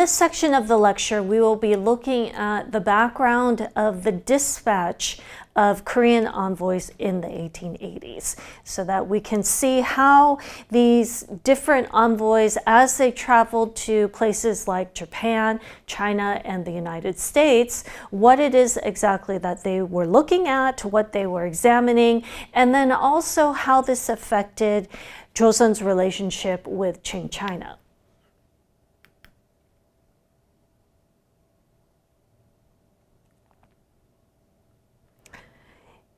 this section of the lecture, we will be looking at the background of the dispatch of Korean envoys in the 1880s, so that we can see how these different envoys, as they traveled to places like Japan, China, and the United States, what it is exactly that they were looking at, what they were examining, and then also how this affected Joseon's relationship with Qing China.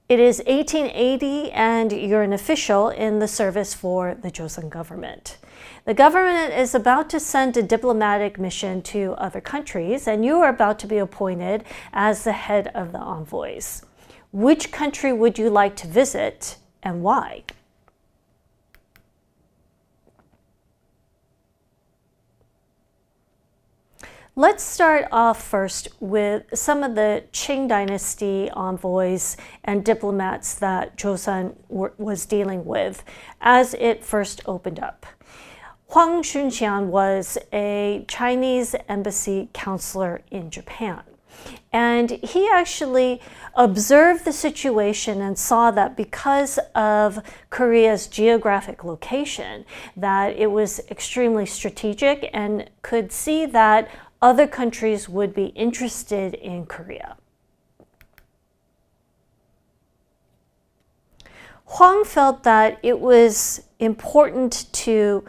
It is 1880 and you're an official in the service for the Joseon government. The government is about to send a diplomatic mission to other countries, and you are about to be appointed as the head of the envoys. Which country would you like to visit and why? Let's start off first with some of the Qing dynasty envoys and diplomats that Joseon was dealing with as it first opened up. Huang Xunxian was a Chinese embassy counselor in Japan. And he actually observed the situation and saw that because of Korea's geographic location, that it was extremely strategic, and could see that other countries would be interested in Korea. Huang felt that it was important to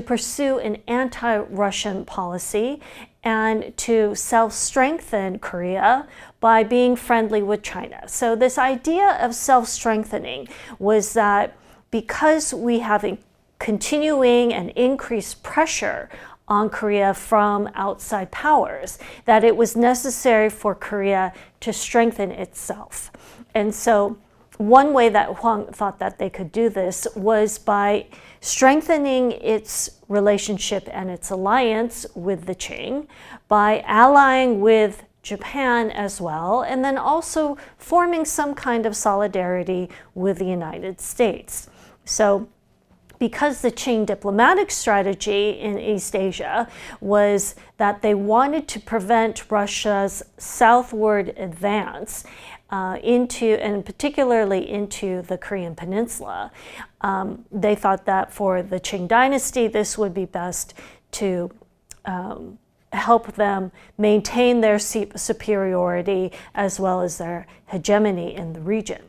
pursue an anti-Russian policy and to self-strengthen Korea by being friendly with China. So this idea of self-strengthening was that because we have a continuing and increased pressure on Korea from outside powers, that it was necessary for Korea to strengthen itself. And so one way that Huang thought that they could do this was by strengthening its relationship and its alliance with the Qing, by allying with Japan as well, and then also forming some kind of solidarity with the United States. So because the Qing diplomatic strategy in East Asia was that they wanted to prevent Russia's southward advance and particularly into the Korean Peninsula, they thought that for the Qing dynasty, this would be best to help them maintain their superiority as well as their hegemony in the region.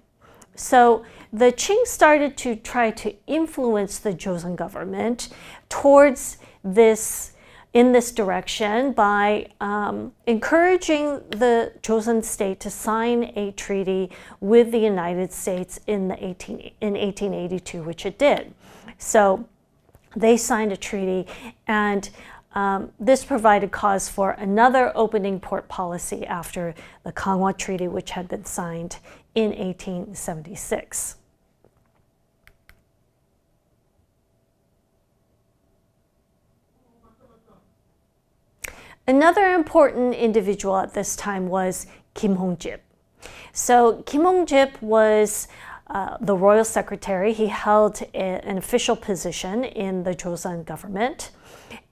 So the Qing started to try to influence the Joseon government towards this, in this direction, by encouraging the Joseon state to sign a treaty with the United States in 1882, which it did. So they signed a treaty, and this provided cause for another opening port policy after the Kanghwa Treaty, which had been signed in 1876. Another important individual at this time was Kim Hong-jip. So Kim Hong-jip was the royal secretary. He held an official position in the Joseon government.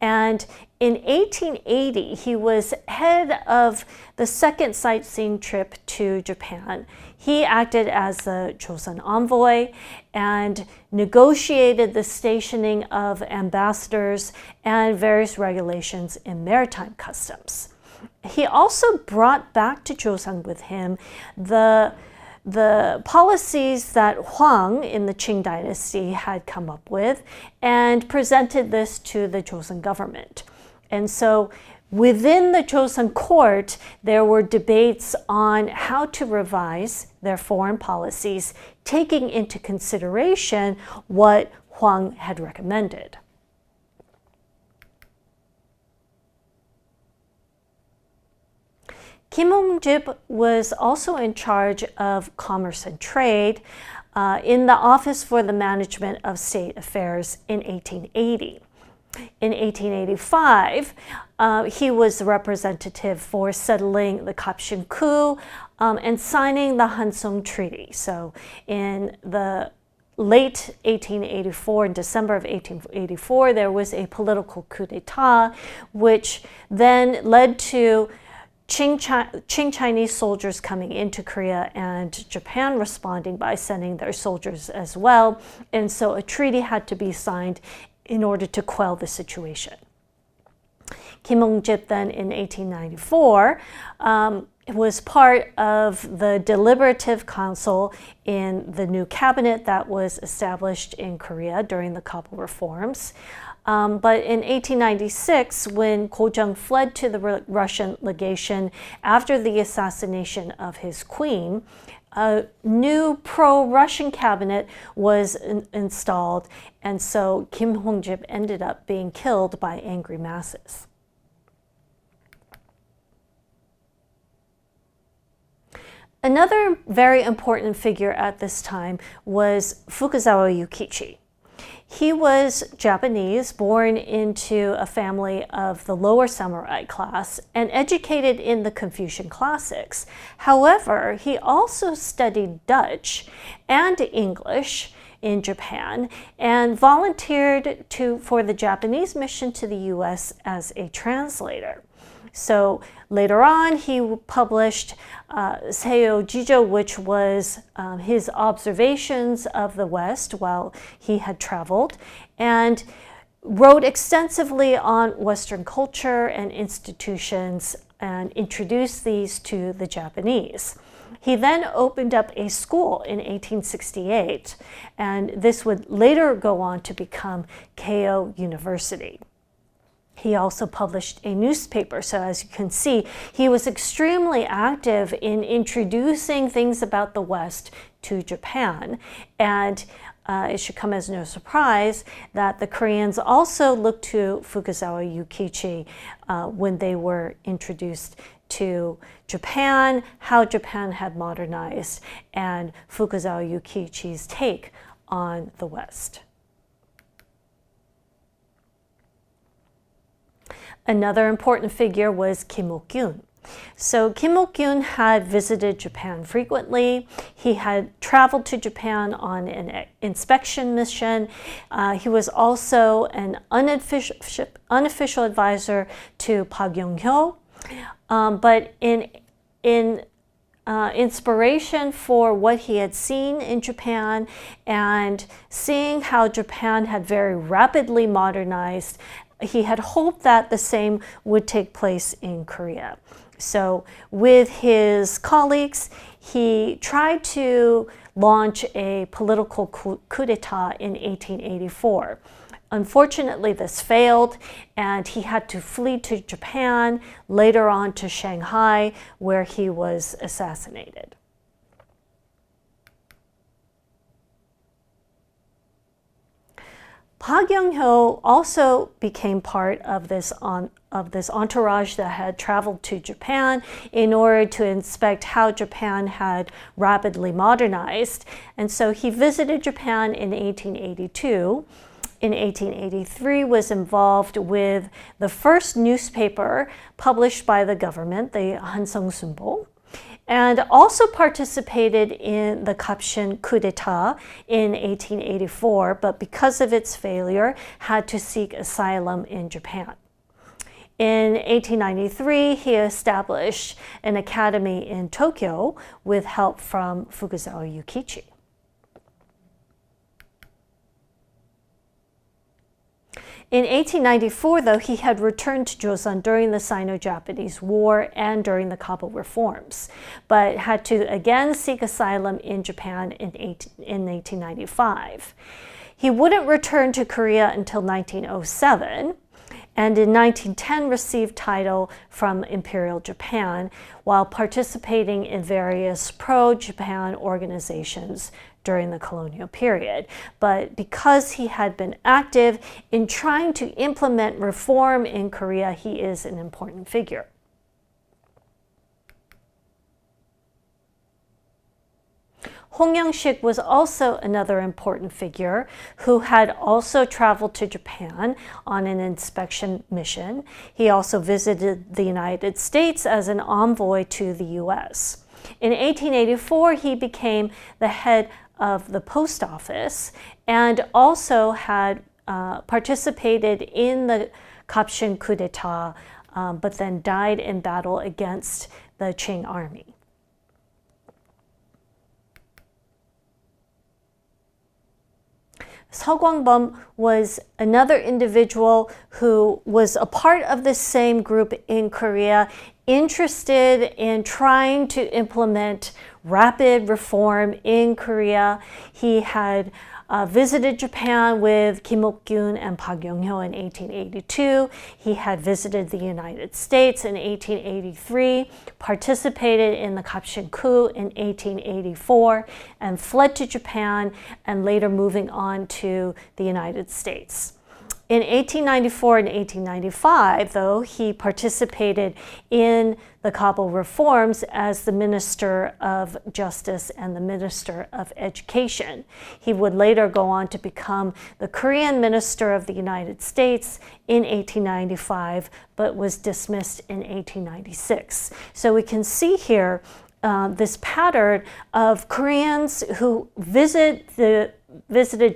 And in 1880, he was head of the second sightseeing trip to Japan. He acted as the Joseon envoy and negotiated the stationing of ambassadors and various regulations in maritime customs. He also brought back to Joseon with him the policies that Huang in the Qing dynasty had come up with, and presented this to the Joseon government. And so within the Joseon court, there were debates on how to revise their foreign policies, taking into consideration what Huang had recommended. Kim Hong-jip was also in charge of commerce and trade in the Office for the Management of State Affairs in 1880. In 1885, he was the representative for settling the Kapshin coup and signing the Hansong Treaty. So in the late 1884, in December of 1884, there was a political coup d'etat, which then led to Qing Chinese soldiers coming into Korea and Japan responding by sending their soldiers as well. And so a treaty had to be signed in order to quell the situation. Kim Hong-jip then in 1894 was part of the deliberative council in the new cabinet that was established in Korea during the Kabul reforms. But in 1896, when Ko Jung fled to the Russian legation after the assassination of his queen, a new pro-Russian cabinet was installed, and so Kim Hong-jip ended up being killed by angry masses. Another very important figure at this time was Fukuzawa Yukichi. He was Japanese, born into a family of the lower samurai class and educated in the Confucian classics. However, he also studied Dutch and English in Japan and volunteered for the Japanese mission to the US as a translator. So later on, he published Seiyo Jijo, which was his observations of the West while he had traveled, and wrote extensively on Western culture and institutions and introduced these to the Japanese. He then opened up a school in 1868, and this would later go on to become Keio University. He also published a newspaper, so as you can see, he was extremely active in introducing things about the West to Japan. And it should come as no surprise that the Koreans also looked to Fukuzawa Yukichi when they were introduced to Japan, how Japan had modernized, and Fukuzawa Yukichi's take on the West. Another important figure was Kim Ok-gyun. So Kim Ok-gyun had visited Japan frequently. He had traveled to Japan on an inspection mission. He was also an unofficial advisor to Park Yong-hyo. But in inspiration for what he had seen in Japan and seeing how Japan had very rapidly modernized, he had hoped that the same would take place in Korea. So with his colleagues, he tried to launch a political coup d'etat in 1884. Unfortunately, this failed, and he had to flee to Japan, later on to Shanghai, where he was assassinated. Park Yong-hyo also became part of this entourage that had traveled to Japan in order to inspect how Japan had rapidly modernized. And so he visited Japan in 1882. In 1883, was involved with the first newspaper published by the government, the Hansung Sunbo, and also participated in the Kapshin coup d'etat in 1884, but because of its failure, had to seek asylum in Japan. In 1893, he established an academy in Tokyo with help from Fukuzawa Yukichi. In 1894, though, he had returned to Joseon during the Sino-Japanese War and during the Kabul reforms, but had to again seek asylum in Japan in 1895. He wouldn't return to Korea until 1907, and in 1910 received title from Imperial Japan while participating in various pro-Japan organizations during the colonial period. But because he had been active in trying to implement reform in Korea, he is an important figure. Hong Young-sik was also another important figure who had also traveled to Japan on an inspection mission. He also visited the United States as an envoy to the US. In 1884, he became the head of the post office, and also had participated in the Kapshin coup d'etat, but then died in battle against the Qing army. Seo Kwang-bum was another individual who was a part of the same group in Korea, interested in trying to implement rapid reform in Korea. He had visited Japan with Kim Ok-gyun and Park Yong-hyo in 1882. He had visited the United States in 1883, participated in the Kapshin coup in 1884, and fled to Japan, and later moving on to the United States. In 1894 and 1895, though, he participated in the Kabul reforms as the Minister of Justice and the Minister of Education. He would later go on to become the Korean Minister of the United States in 1895, but was dismissed in 1896. So we can see here this pattern of Koreans who visited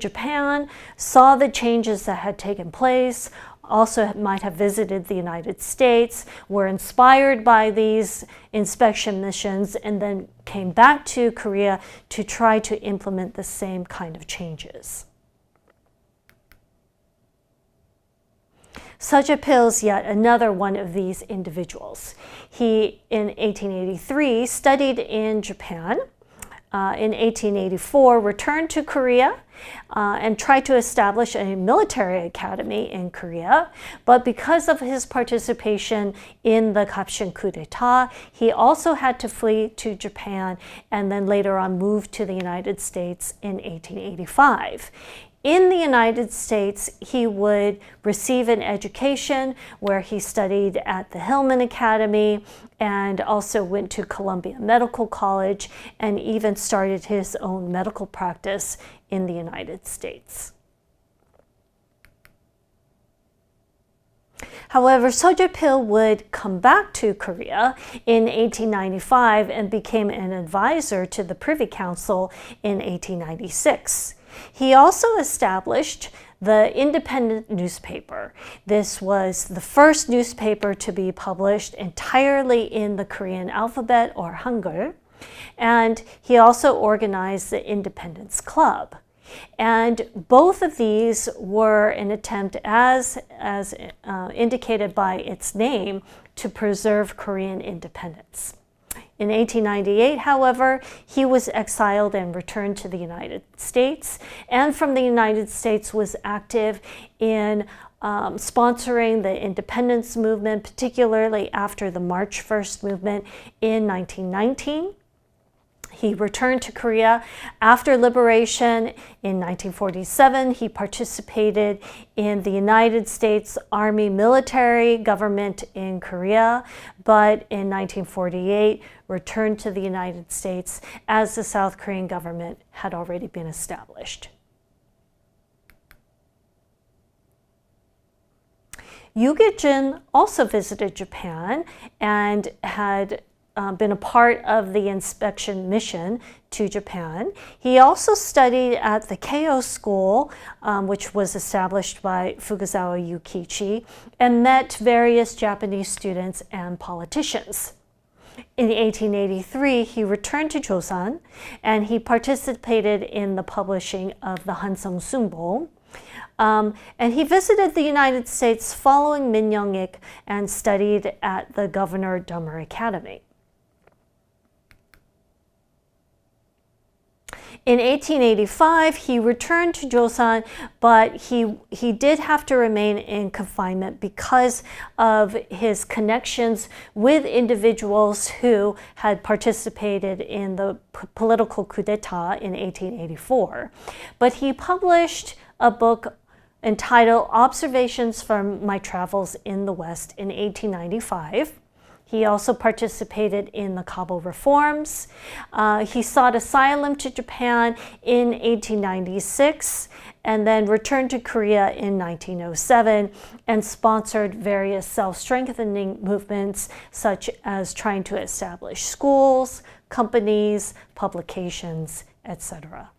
Japan, saw the changes that had taken place, also might have visited the United States, were inspired by these inspection missions, and then came back to Korea to try to implement the same kind of changes. Seo Jae-pil is yet another one of these individuals. He, in 1883, studied in Japan. In 1884, returned to Korea and tried to establish a military academy in Korea. But because of his participation in the Kapshin coup d'etat, he also had to flee to Japan and then later on moved to the United States in 1885. In the United States, he would receive an education where he studied at the Hillman Academy and also went to Columbia Medical College and even started his own medical practice in the United States. However, Seo Jae-pil would come back to Korea in 1895 and became an advisor to the Privy Council in 1896. He also established the Independent newspaper. This was the first newspaper to be published entirely in the Korean alphabet, or Hangul, and he also organized the Independence Club. And both of these were an attempt, as indicated by its name, to preserve Korean independence. In 1898, however, he was exiled and returned to the United States, and from the United States was active in sponsoring the independence movement, particularly after the March 1st movement in 1919. He returned to Korea after liberation. In 1947, he participated in the United States Army military government in Korea, but in 1948 returned to the United States as the South Korean government had already been established. Yoo Gye-jin also visited Japan and had been a part of the inspection mission to Japan. He also studied at the Keio School, which was established by Fukuzawa Yukichi, and met various Japanese students and politicians. In 1883, he returned to Joseon, and he participated in the publishing of the Hansong Sunbo. And he visited the United States following Min Young-ik and studied at the Governor Dummer Academy. In 1885, he returned to Joseon, but he did have to remain in confinement because of his connections with individuals who had participated in the political coup d'etat in 1884. But he published a book entitled Observations from My Travels in the West in 1895. He also participated in the Kabul reforms. He sought asylum to Japan in 1896 and then returned to Korea in 1907 and sponsored various self-strengthening movements, such as trying to establish schools, companies, publications, etc.